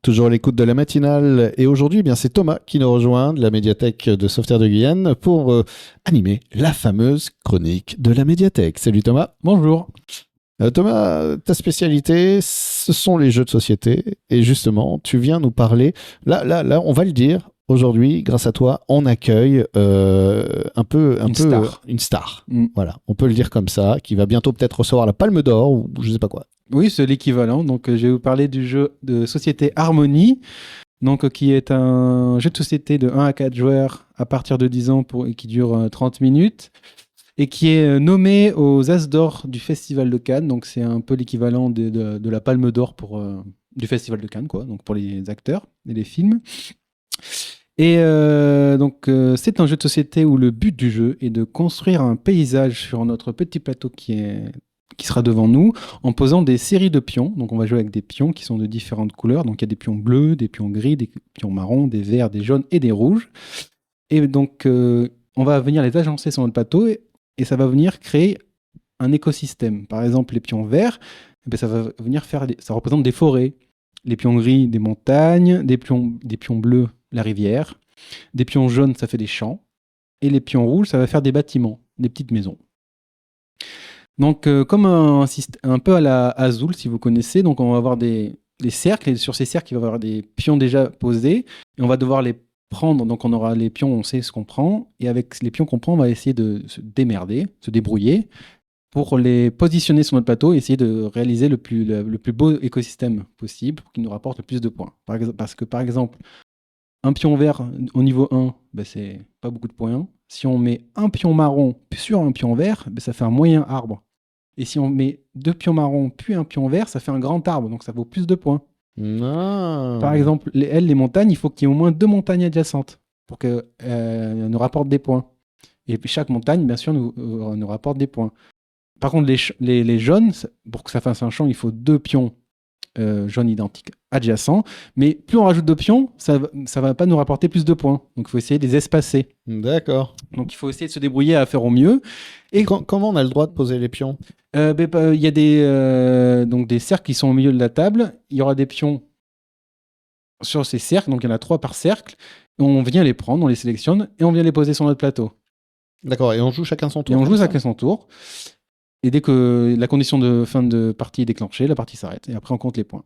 Toujours à l'écoute de la matinale. Et aujourd'hui, eh bien, c'est Thomas qui nous rejoint de la médiathèque de Sauveterre de Guyane pour animer la fameuse chronique de la médiathèque. Salut Thomas. Bonjour. Thomas, ta spécialité, ce sont les jeux de société. Et justement, tu viens nous parler. Là, on va le dire. Aujourd'hui, grâce à toi, on accueille une star. Voilà, on peut le dire comme ça, qui va bientôt peut-être recevoir la Palme d'Or ou je sais pas quoi. Oui, c'est l'équivalent. Donc, je vais vous parler du jeu de société Harmonie, donc, qui est un jeu de société de 1 à 4 joueurs à partir de 10 ans et qui dure 30 minutes et qui est nommé aux As d'Or du Festival de Cannes. Donc, c'est un peu l'équivalent de la Palme d'Or du Festival de Cannes, quoi, donc pour les acteurs et les films. Et c'est un jeu de société où le but du jeu est de construire un paysage sur notre petit plateau qui sera devant nous en posant des séries de pions. Donc on va jouer avec des pions qui sont de différentes couleurs. Donc il y a des pions bleus, des pions gris, des pions marrons, des verts, des jaunes et des rouges. Et donc on va venir les agencer sur notre plateau et ça va venir créer un écosystème. Par exemple, les pions verts, ça va venir ça représente des forêts. Les pions gris, des montagnes, des pions bleus, la rivière. Des pions jaunes, ça fait des champs. Et les pions rouges, ça va faire des bâtiments, des petites maisons. Donc, comme un peu à la Azul, si vous connaissez, donc on va avoir des cercles, et sur ces cercles, il va y avoir des pions déjà posés, et on va devoir les prendre. Donc, on aura les pions, on sait ce qu'on prend, et avec les pions qu'on prend, on va essayer de se démerder, se débrouiller, pour les positionner sur notre plateau et essayer de réaliser le plus beau écosystème possible pour qu'il nous rapporte le plus de points. Parce que, par exemple, un pion vert au niveau 1, c'est pas beaucoup de points. Si on met un pion marron sur un pion vert, ça fait un moyen arbre. Et si on met 2 pions marrons puis un pion vert, ça fait un grand arbre, donc ça vaut plus de points. Par exemple, les montagnes, il faut qu'il y ait au moins 2 montagnes adjacentes pour qu'elles nous rapportent des points. Et puis chaque montagne, bien sûr, nous rapporte des points. Par contre, les jaunes, pour que ça fasse un champ, il faut 2 pions jaunes identiques adjacents. Mais plus on rajoute de pions, ça va pas nous rapporter plus de points. Donc il faut essayer de les espacer. D'accord. Donc il faut essayer de se débrouiller à faire au mieux. Et comment on a le droit de poser les pions ? Il y a des cercles qui sont au milieu de la table. Il y aura des pions sur ces cercles. Donc il y en a 3 par cercle. On vient les prendre, on les sélectionne et on vient les poser sur notre plateau. D'accord. Et on joue chacun son tour. Et on joue chacun son tour. Et dès que la condition de fin de partie est déclenchée, la partie s'arrête. Et après, on compte les points.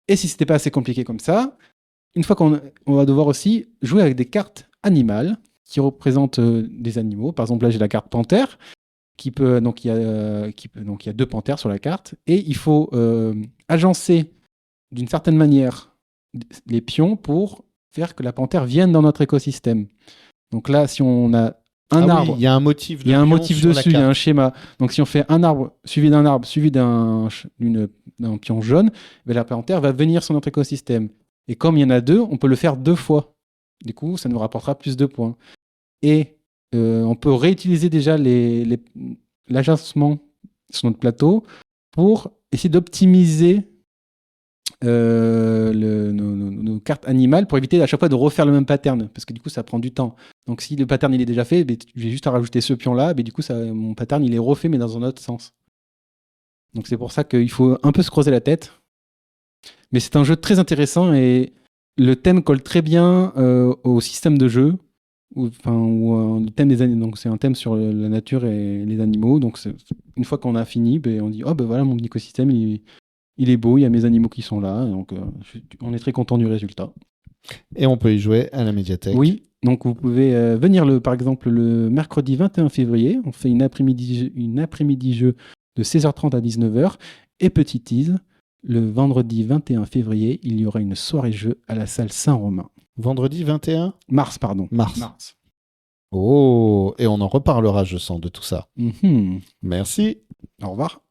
Et si c'était pas assez compliqué comme ça, une fois on va devoir aussi jouer avec des cartes animales qui représentent des animaux. Par exemple, là, j'ai la carte panthère il y a 2 panthères sur la carte. Et il faut agencer d'une certaine manière les pions pour faire que la panthère vienne dans notre écosystème. Donc là, si on a un arbre. Il y a un motif dessus, il y a un schéma. Donc si on fait un arbre suivi d'un pion jaune, la panthère va venir sur notre écosystème. Et comme il y en a 2, on peut le faire 2 fois. Du coup, ça nous rapportera plus de points. Et on peut réutiliser déjà l'agencement sur notre plateau pour essayer d'optimiser nos cartes animales pour éviter à chaque fois de refaire le même pattern, parce que du coup ça prend du temps. Donc si le pattern il est déjà fait, j'ai juste à rajouter ce pion là, du coup mon pattern il est refait mais dans un autre sens. Donc c'est pour ça qu'il faut un peu se creuser la tête. Mais c'est un jeu très intéressant et le thème colle très bien au système de jeu. Le thème des animaux, donc c'est un thème sur la nature et les animaux. Donc une fois qu'on a fini, on dit voilà, mon écosystème il est beau, il y a mes animaux qui sont là, donc on est très content du résultat. Et on peut y jouer à la médiathèque. Oui, donc vous pouvez venir par exemple le mercredi 21 février, on fait une après-midi jeu de 16h30 à 19h, et petit tease, le vendredi 21 février, il y aura une soirée jeu à la salle Saint-Romain. Vendredi 21 ? Mars, pardon. Mars. Oh, et on en reparlera, je sens, de tout ça. Mm-hmm. Merci. Au revoir.